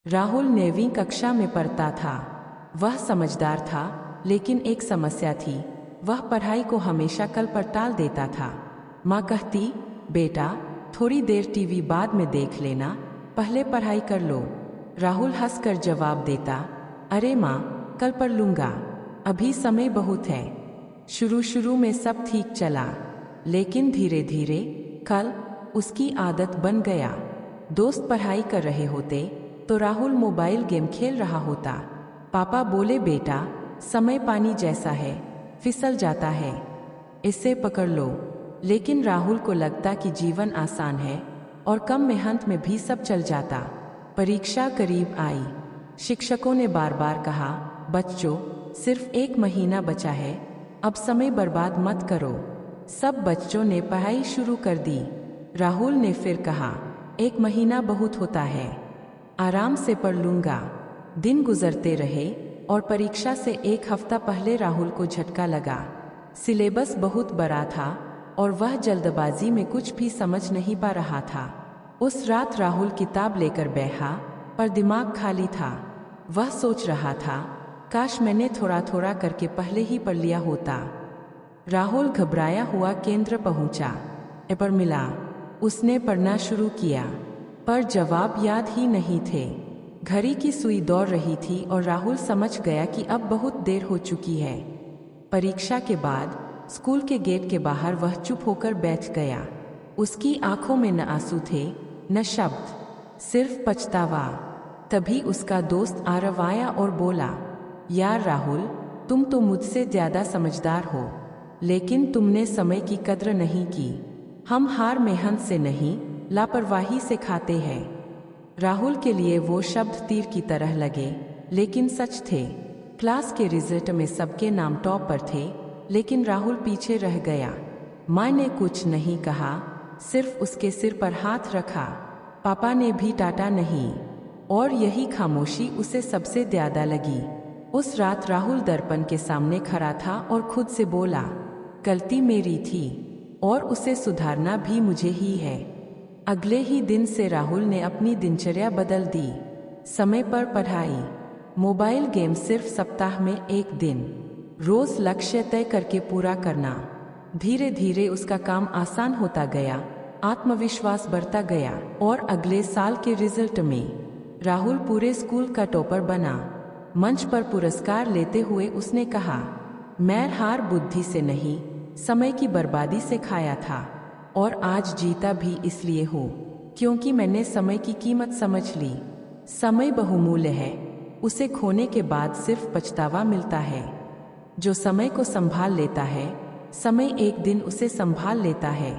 राहुल 9वीं कक्षा में पढ़ता था। वह समझदार था, लेकिन एक समस्या थी। वह पढ़ाई को हमेशा कल पर टाल देता था। माँ कहती, बेटा थोड़ी देर टीवी बाद में देख लेना, पहले पढ़ाई कर लो। राहुल हंसकर जवाब देता, अरे माँ, कल पढ़ लूँगा, अभी समय बहुत है। शुरू में सब ठीक चला, लेकिन धीरे धीरे कल उसकी आदत बन गया। दोस्त पढ़ाई कर रहे होते तो राहुल मोबाइल गेम खेल रहा होता। पापा बोले, बेटा समय पानी जैसा है, फिसल जाता है, इसे पकड़ लो। लेकिन राहुल को लगता कि जीवन आसान है और कम मेहनत में भी सब चल जाता। परीक्षा करीब आई। शिक्षकों ने बार बार कहा, बच्चों सिर्फ 1 महीना बचा है, अब समय बर्बाद मत करो। सब बच्चों ने पढ़ाई शुरू कर दी। राहुल ने फिर कहा, 1 महीना बहुत होता है, आराम से पढ़ लूँगा। दिन गुजरते रहे और परीक्षा से 1 हफ्ता पहले राहुल को झटका लगा। सिलेबस बहुत बड़ा था और वह जल्दबाजी में कुछ भी समझ नहीं पा रहा था। उस रात राहुल किताब लेकर बैठा, पर दिमाग खाली था। वह सोच रहा था, काश मैंने थोड़ा थोड़ा करके पहले ही पढ़ लिया होता। राहुल घबराया हुआ केंद्र पहुंचा। पेपर मिला। उसने पढ़ना शुरू किया, पर जवाब याद ही नहीं थे। घड़ी की सुई दौड़ रही थी और राहुल समझ गया कि अब बहुत देर हो चुकी है। परीक्षा के बाद स्कूल के गेट के बाहर वह चुप होकर बैठ गया। उसकी आंखों में न आंसू थे, न शब्द, सिर्फ पछतावा। तभी उसका दोस्त आरव आया और बोला, यार राहुल, तुम तो मुझसे ज्यादा समझदार हो, लेकिन तुमने समय की कद्र नहीं की। हम हार मेहनत से नहीं, लापरवाही से खाते हैं। राहुल के लिए वो शब्द तीर की तरह लगे, लेकिन सच थे। क्लास के रिजल्ट में सबके नाम टॉप पर थे, लेकिन राहुल पीछे रह गया। माँ ने कुछ नहीं कहा, सिर्फ उसके सिर पर हाथ रखा। पापा ने भी डांटा नहीं, और यही खामोशी उसे सबसे ज्यादा लगी। उस रात राहुल दर्पण के सामने खड़ा था और खुद से बोला, गलती मेरी थी और उसे सुधारना भी मुझे ही है। अगले ही दिन से राहुल ने अपनी दिनचर्या बदल दी। समय पर पढ़ाई, मोबाइल गेम सिर्फ सप्ताह में 1 दिन, रोज लक्ष्य तय करके पूरा करना। धीरे धीरे उसका काम आसान होता गया, आत्मविश्वास बढ़ता गया और अगले साल के रिजल्ट में राहुल पूरे स्कूल का टॉपर बना। मंच पर पुरस्कार लेते हुए उसने कहा, मैं हार बुद्धि से नहीं, समय की बर्बादी से खाया था, और आज जीता भी इसलिए हूँ क्योंकि मैंने समय की कीमत समझ ली। समय बहुमूल्य है, उसे खोने के बाद सिर्फ पछतावा मिलता है। जो समय को संभाल लेता है, समय एक दिन उसे संभाल लेता है।